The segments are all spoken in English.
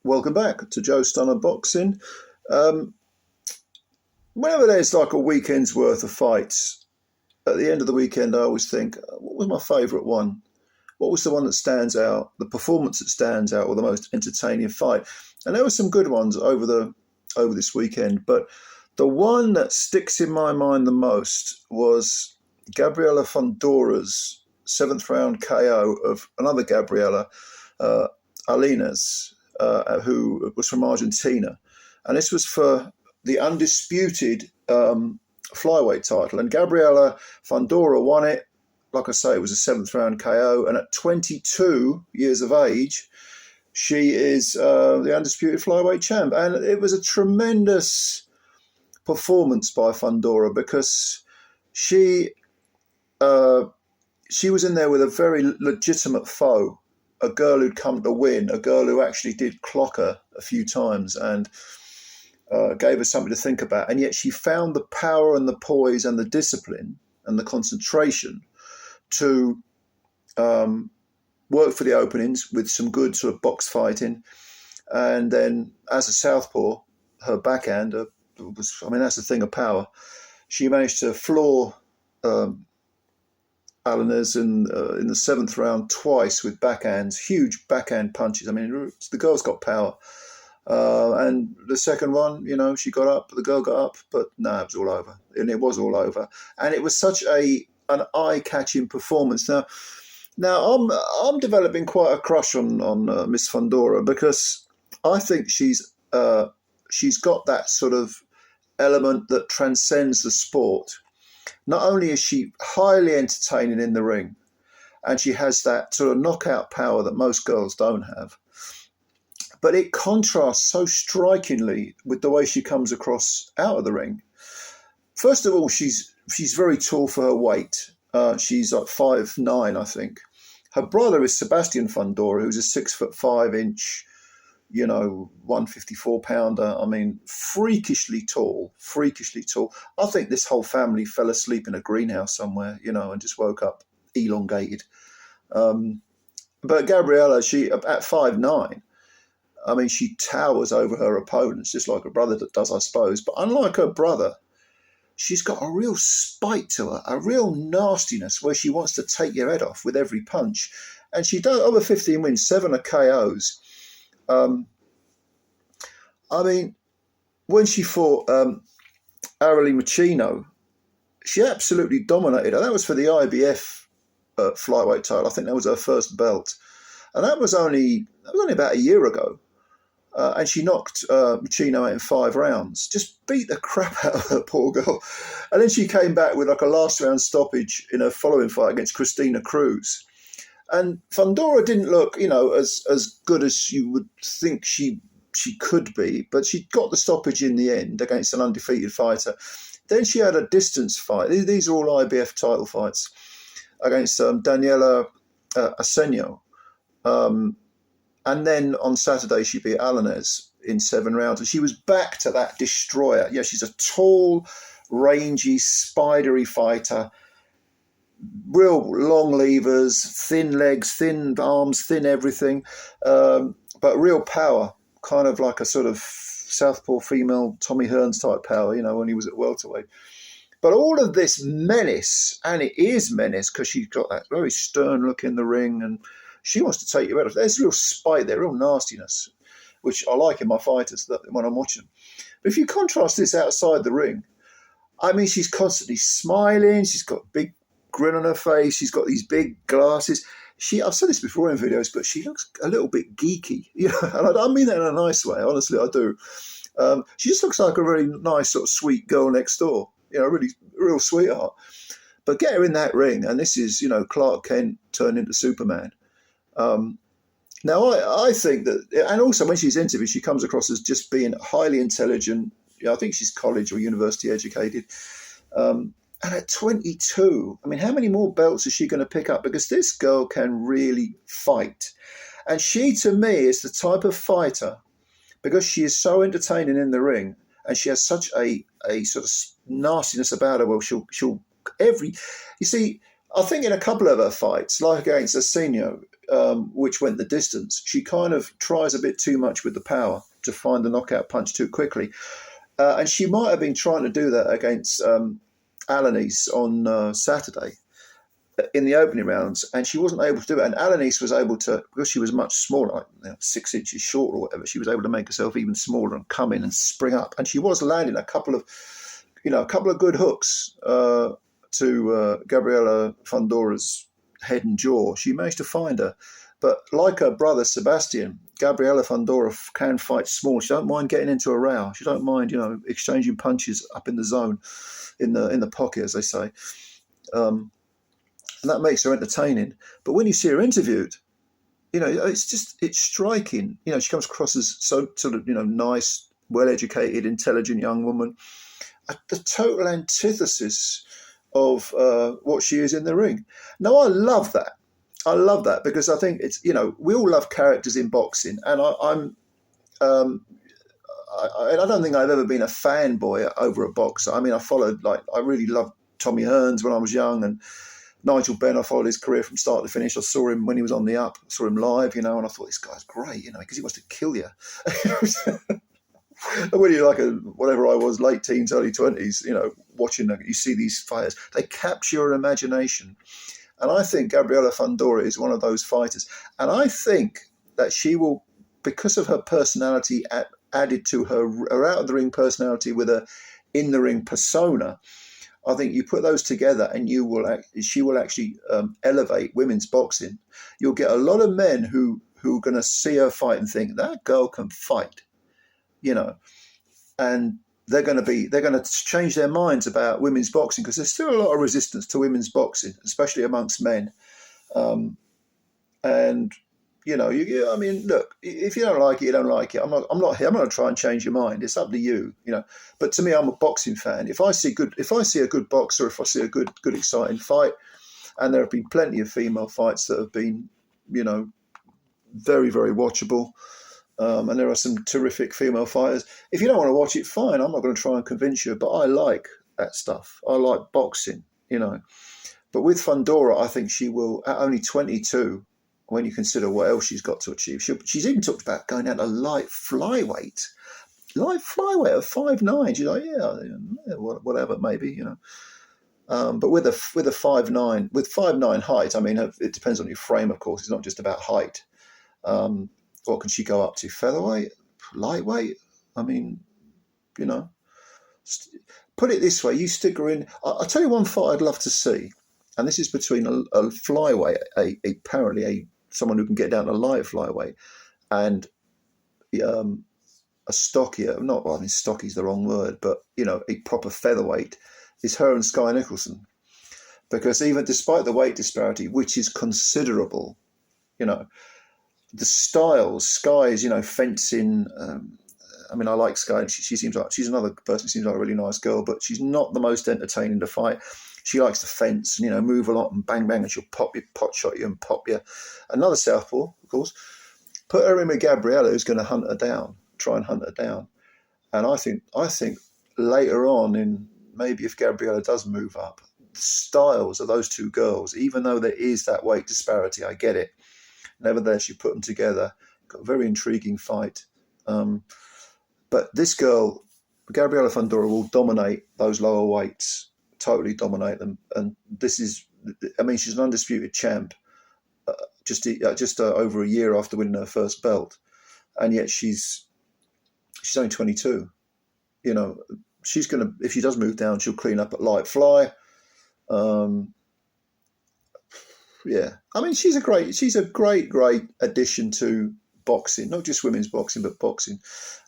Welcome back to Joe Stunner Boxing. Um, Whenever there's like a weekend's worth of fights, at the end of the weekend, I always think, what was my favourite one? What was the one that stands out, the performance that stands out, or the most entertaining fight? And there were some good ones over this weekend, but the one that sticks in my mind the most was Gabriela Fundora's seventh round KO of another Gabriela, uh, Alaniz, who was from Argentina. And this was for the undisputed flyweight title. And Gabriela Fundora won it. Like I say, it was a seventh round KO. And at 22 years of age, she is the undisputed flyweight champ. And it was a tremendous performance by Fundora because she was in there with a very legitimate foe, a girl who'd come to win, a girl who actually did clock her a few times and gave her something to think about. And yet she found the power and the poise and the discipline and the concentration to work for the openings with some good sort of box fighting. And then as a southpaw, her backhand that's the thing of power. She managed to floor Alaniz in the seventh round twice with backhands, huge backhand punches. I mean, the girl's got power. And the second one, she got up, the girl got up, but no, it was all over. And it was all over. And it was such an eye-catching performance. Now I'm developing quite a crush on Miss Fundora because I think she's got that sort of element that transcends the sport. Not only is she highly entertaining in the ring, and she has that sort of knockout power that most girls don't have, but it contrasts so strikingly with the way she comes across out of the ring. First of all, she's very tall for her weight. She's like 5'9", I think. Her brother is Sebastian Fundora, who's a 6'5" 154 pounder. I mean, freakishly tall. I think this whole family fell asleep in a greenhouse somewhere, and just woke up elongated. But Gabriella, she at 5'9", I mean, she towers over her opponents, just like her brother does, I suppose. But unlike her brother, she's got a real spite to her, a real nastiness where she wants to take your head off with every punch. And she does, over 15 wins, 7 are KOs. I mean, when she fought Arely Machino, she absolutely dominated her. That was for the IBF flyweight title. I think that was her first belt. And that was only about a year ago. And she knocked Machino out in 5 rounds. Just beat the crap out of her, poor girl. And then she came back with like a last round stoppage in her following fight against Christina Cruz. And Fundora didn't look, as good as you would think she could be, but she got the stoppage in the end against an undefeated fighter. Then she had a distance fight. These are all IBF title fights against Daniela Asenio. And then on Saturday, she beat Alaniz in 7 rounds. And she was back to that destroyer. Yeah, she's a tall, rangy, spidery fighter. Real long levers, thin legs, thin arms, thin everything. But real power. Kind of like a sort of southpaw female Tommy Hearns type power, when he was at welterweight. But all of this menace, and it is menace because she's got that very stern look in the ring and she wants to take you out. There's real spite there, real nastiness, which I like in my fighters when I'm watching. But if you contrast this outside the ring, I mean, she's constantly smiling. She's got a big grin on her face. She's got these big glasses. I've said this before in videos, but she looks a little bit geeky, and I mean that in a nice way. Honestly, I do. She just looks like a very nice sort of sweet girl next door, really real sweetheart. But get her in that ring, and this is, Clark Kent turned into Superman. Now, I think that, and also when she's interviewed, she comes across as just being highly intelligent. I think she's college or university educated. And at 22, I mean, how many more belts is she going to pick up? Because this girl can really fight. And she, to me, is the type of fighter, because she is so entertaining in the ring, and she has such a sort of nastiness about her. Well, you see, I think in a couple of her fights, like against Asensio, which went the distance, she kind of tries a bit too much with the power to find the knockout punch too quickly. And she might have been trying to do that against Alaniz on Saturday in the opening rounds, and she wasn't able to do it. And Alaniz was able to, because she was much smaller, like 6 inches short or whatever, she was able to make herself even smaller and come in and spring up. And she was landing a couple of good hooks to Gabriela Fundora's head and jaw. She managed to find her. But like her brother Sebastian, Gabriela Fundora can fight small. She don't mind getting into a row. She don't mind, exchanging punches up in the zone, in the pocket, as they say. And that makes her entertaining. But when you see her interviewed, it's striking. She comes across as so sort of, nice, well-educated, intelligent young woman. The total antithesis of what she is in the ring. Now, I love that. Because I think it's, we all love characters in boxing, and I don't think I've ever been a fanboy over a boxer. I mean, I really loved Tommy Hearns when I was young, and Nigel Benn, I followed his career from start to finish. I saw him when he was on the up, I saw him live, and I thought, this guy's great, because he wants to kill you. And when you're whatever I was, late teens, early 20s, watching, you see these fighters, they capture your imagination. And I think Gabriela Fundora is one of those fighters. And I think that she will, because of her personality added to her out-of-the-ring personality with her in-the-ring persona, I think you put those together and she will actually elevate women's boxing. You'll get a lot of men who are going to see her fight and think, that girl can fight, and they're going to change their minds about women's boxing, because there's still a lot of resistance to women's boxing, especially amongst men. Look, if you don't like it, you don't like it. I'm not here. I'm not going to try and change your mind. It's up to you, But to me, I'm a boxing fan. If I see a good boxer, if I see a good exciting fight, and there have been plenty of female fights that have been, very, very watchable. And there are some terrific female fighters. If you don't want to watch it, fine. I'm not going to try and convince you, but I like that stuff. I like boxing, But with Fundora, I think she will, at only 22, when you consider what else she's got to achieve. She's even talked about going down to light flyweight of 5'9". She's like, yeah, whatever, maybe, But with a 5'9", with 5'9" height, I mean, it depends on your frame, of course. It's not just about height. What can she go up to? Featherweight? Lightweight? I mean, put it this way, you stick her in. I'll tell you one fight I'd love to see, and this is between a flyweight, apparently someone who can get down to light flyweight, and a stockier, stocky's the wrong word, but, a proper featherweight, is her and Sky Nicholson. Because even despite the weight disparity, which is considerable, the styles, Sky's, fencing. I like Sky. She seems like she's another person who seems like a really nice girl, but she's not the most entertaining to fight. She likes to fence, move a lot and bang, bang, and she'll pot shot you and pop you. Another southpaw, of course. Put her in with Gabriella, who's going to try and hunt her down. And I think later on, maybe if Gabriella does move up, the styles of those two girls, even though there is that weight disparity, I get it. Nevertheless, you put them together, got a very intriguing fight. But this girl, Gabriela Fundora, will dominate those lower weights, totally dominate them. And she's an undisputed champ, just over a year after winning her first belt. And yet she's only 22. She's going to, if she does move down, she'll clean up at light fly. Yeah, she's a great addition to boxing, not just women's boxing, but boxing.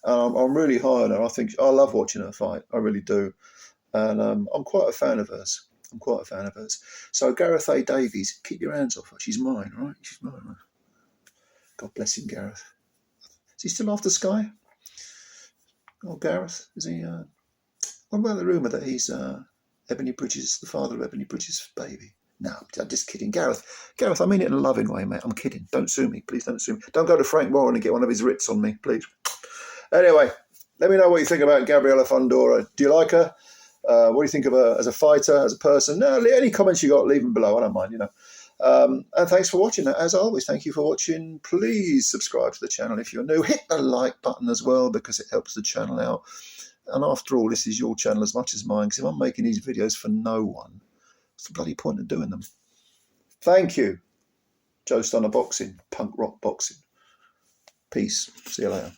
I'm really high on her. I love watching her fight. I really do. And I'm quite a fan of hers. So Gareth A. Davies, keep your hands off her. She's mine, right? She's mine. Right? God bless him, Gareth. Is he still after Sky? Oh, Gareth, is he? What about the rumour that he's Ebony Bridges, the father of Ebony Bridges' baby? No, I'm just kidding. Gareth, I mean it in a loving way, mate. I'm kidding. Don't sue me. Please don't sue me. Don't go to Frank Warren and get one of his writs on me, please. Anyway, let me know what you think about Gabriela Fundora. Do you like her? What do you think of her as a fighter, as a person? No, any comments you got, leave them below. I don't mind, you know. And thanks for watching. As always, thank you for watching. Please subscribe to the channel if you're new. Hit the like button as well, because it helps the channel out. And after all, this is your channel as much as mine, because if I'm making these videos for no one, what's the bloody point of doing them? Thank you. Joe Stunner Boxing, punk rock boxing. Peace. See you later.